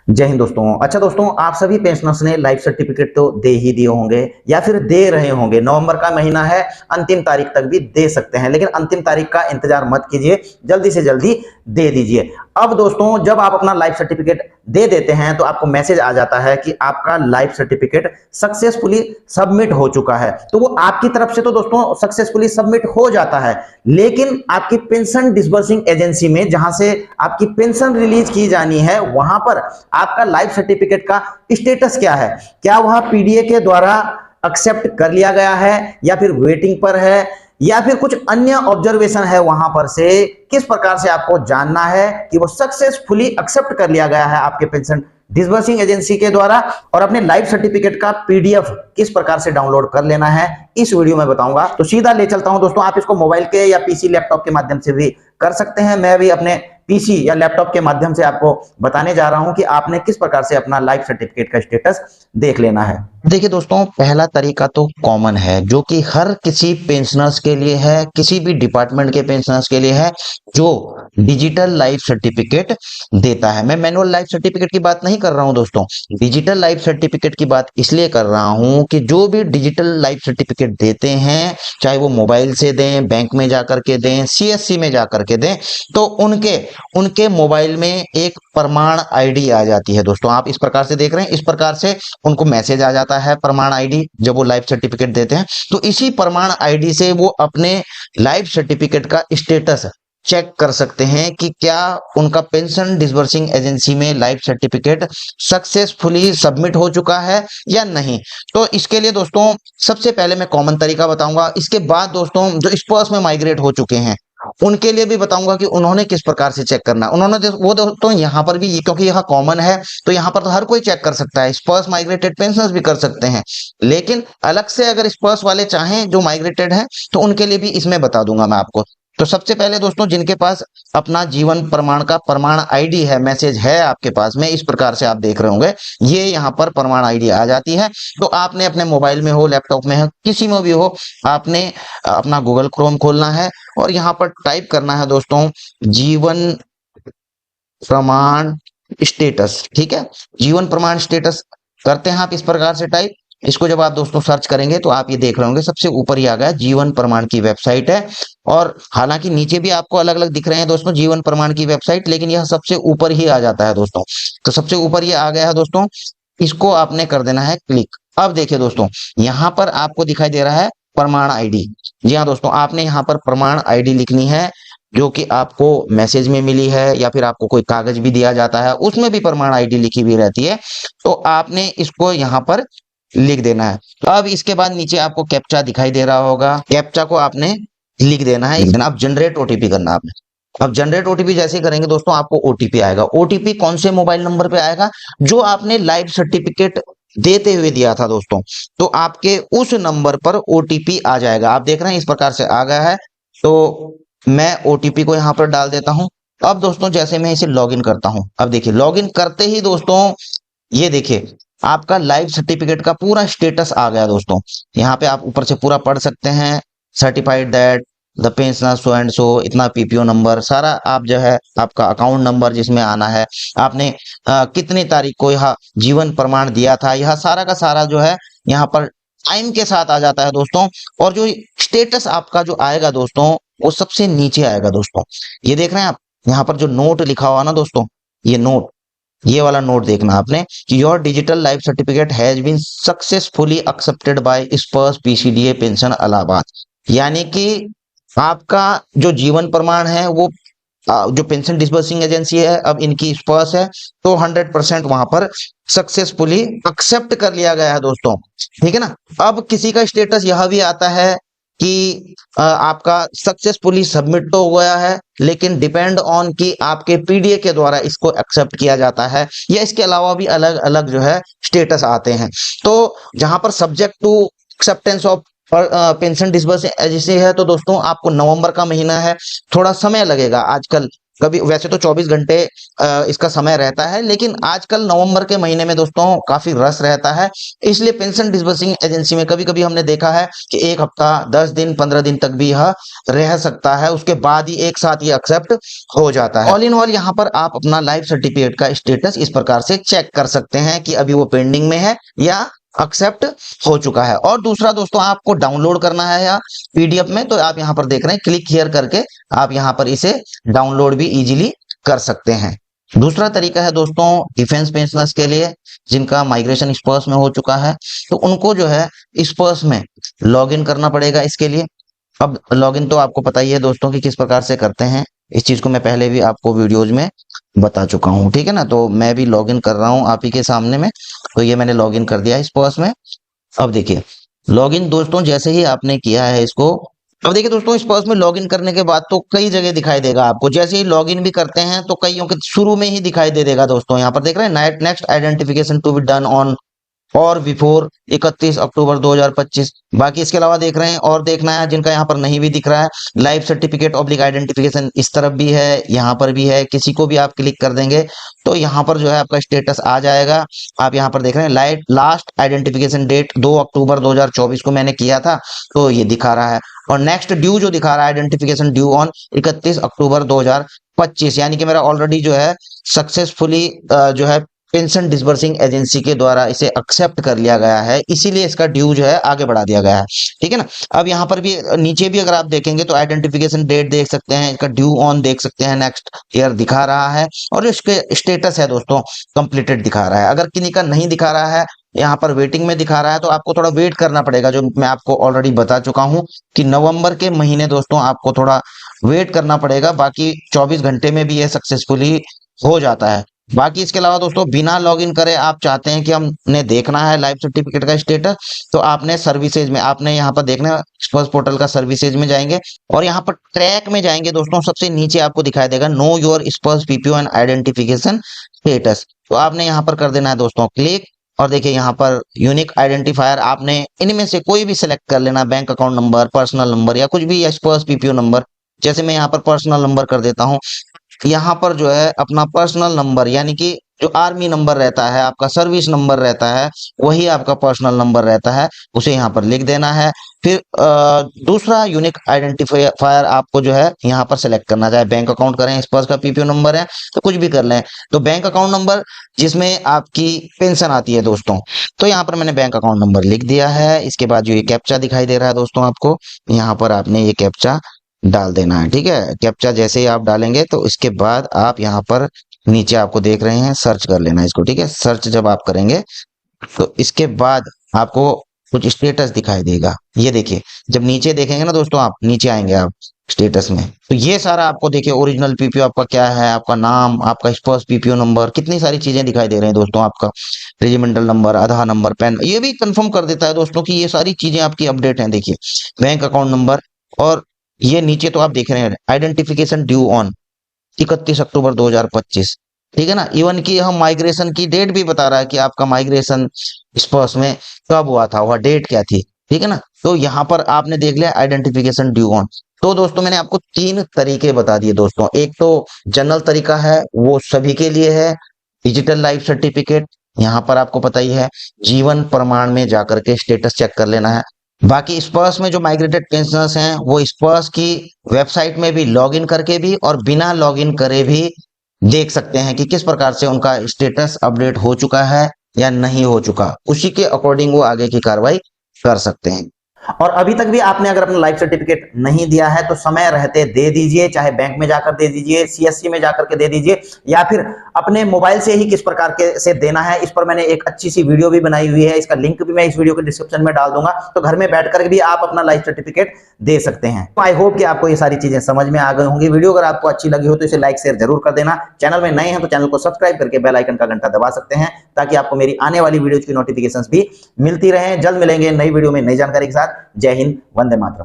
जय हिंद दोस्तों। अच्छा दोस्तों, आप सभी पेंशनर्स ने लाइफ सर्टिफिकेट तो दे ही दिए होंगे या फिर दे रहे होंगे। नवंबर का महीना है, अंतिम तारीख तक भी दे सकते हैं, लेकिन अंतिम तारीख का इंतजार मत कीजिए, जल्दी से जल्दी दे दीजिए। अब दोस्तों, जब आप अपना लाइफ सर्टिफिकेट दे देते हैं तो आपको मैसेज आ जाता है कि आपका लाइफ सर्टिफिकेट सक्सेसफुली सबमिट हो चुका है। तो वो आपकी तरफ से तो दोस्तों सक्सेसफुली सबमिट हो जाता है, लेकिन आपकी पेंशन डिसबर्सिंग एजेंसी में, जहां से आपकी पेंशन रिलीज की जानी है, वहां पर आपका लाइफ सर्टिफिकेट का स्टेटस क्या है। क्या वह पीडीए के द्वारा एक्सेप्ट कर लिया गया है या फिर वेटिंग पर है या फिर कुछ अन्य ऑब्जर्वेशन है वहां पर से। किस प्रकार से आपको जानना है कि वो सक्सेसफुली एक्सेप्ट कर लिया गया है आपके पेंशन डिसबर्सिंग एजेंसी के द्वारा, और अपने लाइफ सर्टिफिकेट का पीडीएफ किस प्रकार से डाउनलोड कर लेना है, इस वीडियो में बताऊंगा। तो सीधा ले चलता हूं दोस्तों। आप इसको मोबाइल के या पीसी लैपटॉप के माध्यम से भी कर सकते हैं। मैं भी अपने पीसी या लैपटॉप के माध्यम से आपको बताने जा रहा हूं कि आपने किस प्रकार से अपना लाइफ सर्टिफिकेट का स्टेटस देख लेना है। देखिए दोस्तों, पहला तरीका तो कॉमन है, जो कि हर किसी पेंशनर्स के लिए है, किसी भी डिपार्टमेंट के पेंशनर्स के लिए है, जो डिजिटल लाइफ सर्टिफिकेट देता है। मैं मैनुअल लाइफ सर्टिफिकेट की बात नहीं कर रहा हूं दोस्तों, डिजिटल लाइफ सर्टिफिकेट की बात इसलिए कर रहा हूं कि जो भी डिजिटल लाइफ सर्टिफिकेट देते हैं, चाहे वो मोबाइल से दें, बैंक में जाकर के दें, सीएससी में जाकर के दें, तो उनके उनके मोबाइल में एक प्रमाण आईडी आ जाती है दोस्तों। आप इस प्रकार से देख रहे हैं, इस प्रकार से उनको मैसेज आ जाता है प्रमाण आईडी जब वो लाइफ सर्टिफिकेट देते हैं। तो इसी प्रमाण आईडी से वो अपने लाइफ सर्टिफिकेट का स्टेटस चेक कर सकते हैं कि क्या उनका पेंशन डिसबर्सिंग एजेंसी में लाइफ सर्टिफिकेट सक्सेसफुली सबमिट हो चुका है या नहीं। तो इसके लिए दोस्तों सबसे पहले मैं कॉमन तरीका बताऊंगा। इसके बाद दोस्तों, जो स्पर्स में माइग्रेट हो चुके हैं उनके लिए भी बताऊंगा कि उन्होंने किस प्रकार से चेक करना है। उन्होंने वो दोस्तों यहाँ पर भी, क्योंकि यह कॉमन है तो यहाँ पर तो हर कोई चेक कर सकता है, स्पर्स माइग्रेटेड पेंशनर्स भी कर सकते हैं। लेकिन अलग से अगर स्पर्स वाले चाहें जो माइग्रेटेड हैं, तो उनके लिए भी इसमें बता दूंगा मैं आपको। तो सबसे पहले दोस्तों, जिनके पास अपना जीवन प्रमाण का प्रमाण आईडी है, मैसेज है आपके पास में, इस प्रकार से आप देख रहे होंगे, ये यहाँ पर प्रमाण आईडी आ जाती है। तो आपने अपने मोबाइल में हो, लैपटॉप में हो, किसी में भी हो, आपने अपना गूगल क्रोम खोलना है और यहाँ पर टाइप करना है दोस्तों, जीवन प्रमाण स्टेटस। ठीक है, जीवन प्रमाण स्टेटस करते हैं आप इस प्रकार से टाइप। इसको जब आप दोस्तों सर्च करेंगे तो आप ये देख रहे होंगे, सबसे ऊपर ही आ गया जीवन प्रमाण की वेबसाइट है। और हालांकि नीचे भी आपको अलग अलग दिख रहे हैं दोस्तों जीवन प्रमाण की वेबसाइट, लेकिन यह सबसे ऊपर ही आ जाता है दोस्तों। तो सबसे ऊपर ये आ गया है दोस्तों, इसको आपने कर देना है क्लिक। अब देखिए दोस्तों, यहाँ पर आपको दिखाई दे रहा है प्रमाण आईडी। जी हाँ दोस्तों, आपने यहाँ पर प्रमाण आईडी लिखनी है, जो कि आपको मैसेज में मिली है या फिर आपको कोई कागज भी दिया जाता है, उसमें भी प्रमाण आईडी लिखी हुई रहती है। तो आपने इसको यहाँ पर लिख देना है। तो अब इसके बाद नीचे आपको कैप्चा दिखाई दे रहा होगा, कैप्चा को आपने लिख देना है। अब जनरेट ओटीपी करना आपने। अब जनरेट ओटीपी जैसे करेंगे दोस्तों, आपको ओटीपी आएगा। ओटीपी कौन से मोबाइल नंबर पे आएगा? जो आपने लाइफ सर्टिफिकेट देते हुए दिया था दोस्तों, तो आपके उस नंबर पर ओटीपी आ जाएगा। आप देख रहे हैं इस प्रकार से आ गया है। तो मैं ओटीपी को यहाँ पर डाल देता हूं। अब दोस्तों, जैसे मैं इसे लॉगिन करता हूं, अब देखिए लॉगिन करते ही दोस्तों, ये देखिए आपका लाइफ सर्टिफिकेट का पूरा स्टेटस आ गया दोस्तों। यहाँ पे आप ऊपर से पूरा पढ़ सकते हैं, certified that the pensioner so and so, इतना पीपीओ नंबर, सारा आप जो है आपका अकाउंट नंबर जिसमें आना है, आपने कितनी तारीख को यह जीवन प्रमाण दिया था, यह सारा का सारा जो है यहाँ पर टाइम के साथ आ जाता है दोस्तों। और जो स्टेटस आपका जो आएगा दोस्तों, वो सबसे नीचे आएगा दोस्तों। ये देख रहे हैं आप, यहाँ पर जो नोट लिखा हुआ ना दोस्तों, ये नोट, ये वाला नोट देखना आपने कि your digital life certificate has been successfully accepted by Sparsh PCDA pension Allahabad. यानी कि आपका जो जीवन प्रमाण है वो जो पेंशन डिसबर्सिंग एजेंसी है, अब इनकी स्पर्स है, तो 100% वहां पर सक्सेसफुली एक्सेप्ट कर लिया गया है दोस्तों। ठीक है ना। अब किसी का स्टेटस यह भी आता है कि आपका सक्सेसफुली सबमिट तो हो गया है, लेकिन डिपेंड ऑन कि आपके पीडीए के द्वारा इसको एक्सेप्ट किया जाता है, या इसके अलावा भी अलग अलग जो है स्टेटस आते हैं। तो जहां पर subject to acceptance of pension disbursing agency है, तो दोस्तों आपको नवंबर का महीना है, थोड़ा समय लगेगा। आजकल कभी वैसे तो 24 घंटे इसका समय रहता है, लेकिन आजकल नवंबर के महीने में दोस्तों काफी रश रहता है, इसलिए पेंशन डिसबर्सिंग एजेंसी में कभी कभी हमने देखा है कि 1 हफ्ता, 10 दिन, 15 दिन तक भी यह रह सकता है, उसके बाद ही एक साथ ये एक्सेप्ट हो जाता है। ऑल इन ऑल यहाँ पर आप अपना लाइफ सर्टिफिकेट का स्टेटस इस प्रकार से चेक कर सकते हैं कि अभी वो पेंडिंग में है या एक्सेप्ट हो चुका है। और दूसरा दोस्तों, आपको डाउनलोड करना है या पीडीएफ में, तो आप यहाँ पर देख रहे हैं क्लिक हियर करके आप यहाँ पर इसे डाउनलोड भी इजीली कर सकते हैं। दूसरा तरीका है दोस्तों डिफेंस पेंशनर्स के लिए जिनका माइग्रेशन स्पर्श में हो चुका है, तो उनको जो है स्पर्श में लॉगिन करना पड़ेगा इसके लिए। अब लॉगिन तो आपको पता ही है दोस्तों कि किस प्रकार से करते हैं, इस चीज को मैं पहले भी आपको वीडियोज में बता चुका हूं, ठीक है ना। तो मैं भी लॉगिन कर रहा हूं आप ही के सामने में, तो ये मैंने लॉगिन कर दिया इस पर्स में। अब देखिए लॉगिन दोस्तों जैसे ही आपने किया है इसको, अब देखिए दोस्तों इस पर्स में लॉगिन करने के बाद तो कई जगह दिखाई देगा आपको, जैसे ही लॉगिन भी करते हैं तो कईयों के शुरू में ही दिखाई दे देगा दोस्तों। यहाँ पर देख रहे हैं next identification to be done on or before 31 October 2025। बाकी इसके अलावा देख रहे हैं और देखना है जिनका यहाँ पर नहीं भी दिख रहा है, लाइफ सर्टिफिकेट ऑब्लिक आइडेंटिफिकेशन इस तरफ भी है, यहाँ पर भी है, किसी को भी आप क्लिक कर देंगे तो यहाँ पर जो है आपका स्टेटस आ जाएगा। आप यहाँ पर देख रहे हैं लास्ट आइडेंटिफिकेशन डेट 2 अक्टूबर 2024 को मैंने किया था, तो ये दिखा रहा है। और नेक्स्ट ड्यू जो दिखा रहा है आइडेंटिफिकेशन ड्यू ऑन 31 अक्टूबर 2025, यानी कि मेरा ऑलरेडी जो है सक्सेसफुली जो है पेंशन डिसबर्सिंग एजेंसी के द्वारा इसे एक्सेप्ट कर लिया गया है, इसीलिए इसका ड्यू जो है आगे बढ़ा दिया गया है, ठीक है ना। अब यहाँ पर भी नीचे भी अगर आप देखेंगे तो आइडेंटिफिकेशन डेट देख सकते हैं, इसका ड्यू ऑन देख सकते हैं, नेक्स्ट ईयर दिखा रहा है, और जो इसके स्टेटस है दोस्तों कंप्लीटेड दिखा रहा है। अगर किन्हीं का नहीं दिखा रहा है, यहाँ पर वेटिंग में दिखा रहा है, तो आपको थोड़ा वेट करना पड़ेगा, जो मैं आपको ऑलरेडी बता चुका हूँ कि नवंबर के महीने दोस्तों आपको थोड़ा वेट करना पड़ेगा, बाकी 24 घंटे में भी यह सक्सेसफुली हो जाता है। बाकी इसके अलावा दोस्तों बिना लॉगिन करे आप चाहते हैं कि हमने देखना है लाइफ सर्टिफिकेट का स्टेटस, तो आपने सर्विसेज में, आपने यहाँ पर देखना है स्पर्श पोर्टल का सर्विसेज में जाएंगे और यहाँ पर ट्रैक में जाएंगे दोस्तों, सबसे नीचे आपको दिखाई देगा नो योर स्पर्श पीपीओ एंड आइडेंटिफिकेशन स्टेटस, तो आपने यहाँ पर कर देना है दोस्तों क्लिक। और देखिए यहाँ पर यूनिक आइडेंटिफायर आपने इनमें से कोई भी सिलेक्ट कर लेना, bank account number, personal number या कुछ भी, या स्पर्श पीपीओ नंबर। जैसे मैं यहाँ पर पर्सनल नंबर कर देता हूँ, यहाँ पर जो है अपना पर्सनल नंबर यानी कि जो आर्मी नंबर रहता है, आपका सर्विस नंबर रहता है, वही आपका पर्सनल नंबर रहता है, उसे यहाँ पर लिख देना है। फिर दूसरा यूनिक आइडेंटिफायर आपको जो है यहाँ पर सेलेक्ट करना, चाहे बैंक अकाउंट करें, स्पर्श का पीपीओ नंबर है तो कुछ भी कर लें, तो बैंक अकाउंट नंबर जिसमें आपकी पेंशन आती है दोस्तों, तो यहाँ पर मैंने बैंक अकाउंट नंबर लिख दिया है। इसके बाद जो ये कैप्चा दिखाई दे रहा है दोस्तों आपको, यहाँ पर आपने ये कैप्चा डाल देना है, ठीक है। कैप्चा जैसे ही आप डालेंगे तो इसके बाद आप यहाँ पर नीचे आपको देख रहे हैं सर्च कर लेना इसको, ठीक है। सर्च जब आप करेंगे तो इसके बाद आपको कुछ स्टेटस दिखाई देगा, ये देखिए जब नीचे देखेंगे ना दोस्तों, आप नीचे आएंगे आप स्टेटस में, तो ये सारा आपको देखिए ओरिजिनल पीपीओ आपका क्या है, आपका नाम, आपका स्पर्श पीपीओ नंबर, कितनी सारी चीजें दिखाई दे रही हैं दोस्तों, आपका रेजिमेंटल नंबर, आधार नंबर, पैन, ये भी कंफर्म कर देता है दोस्तों कि ये सारी चीजें आपकी अपडेट हैं। देखिए बैंक अकाउंट नंबर, और ये नीचे तो आप देख रहे हैं आइडेंटिफिकेशन ड्यू ऑन 31 अक्टूबर 2025, ठीक है ना। इवन की हम माइग्रेशन की डेट भी बता रहा है कि आपका माइग्रेशन स्पर्श में कब हुआ था, वह डेट क्या थी, ठीक है ना। तो यहाँ पर आपने देख लिया आइडेंटिफिकेशन ड्यू ऑन। तो दोस्तों मैंने आपको 3 तरीके बता दिए दोस्तों, एक तो जनरल तरीका है वो सभी के लिए है, डिजिटल लाइफ सर्टिफिकेट, यहाँ पर आपको पता ही है जीवन प्रमाण में जाकर के स्टेटस चेक कर लेना है। बाकी स्पर्श में जो माइग्रेटेड पेंशनर्स हैं वो स्पर्श की वेबसाइट में भी लॉगिन करके भी और बिना लॉगिन करे भी देख सकते हैं कि किस प्रकार से उनका स्टेटस अपडेट हो चुका है या नहीं हो चुका, उसी के अकॉर्डिंग वो आगे की कार्रवाई कर सकते हैं। और अभी तक भी आपने अगर अपना लाइफ सर्टिफिकेट नहीं दिया है तो समय रहते दे दीजिए, चाहे बैंक में जाकर दे दीजिए, सीएससी में जाकर के दे दीजिए, या फिर अपने मोबाइल से ही किस प्रकार के से देना है, इस पर मैंने एक अच्छी सी वीडियो भी बनाई हुई है, इसका लिंक भी मैं इस वीडियो के डिस्क्रिप्शन में डाल दूंगा, तो घर में बैठकर भी आप अपना लाइफ सर्टिफिकेट दे सकते हैं। आई होप कि आपको ये सारी चीजें समझ में आ गई होंगी। वीडियो अगर आपको अच्छी लगी हो तो इसे लाइक शेयर जरूर कर देना। चैनल में नए हैं तो चैनल को सब्सक्राइब करके बेल आइकन का घंटा दबा सकते हैं, ताकि आपको मेरी आने वाली वीडियोज की नोटिफिकेशंस भी मिलती रहे। जल्द मिलेंगे नई वीडियो में नई जानकारी के साथ। जय हिंद, वंदे मातरम।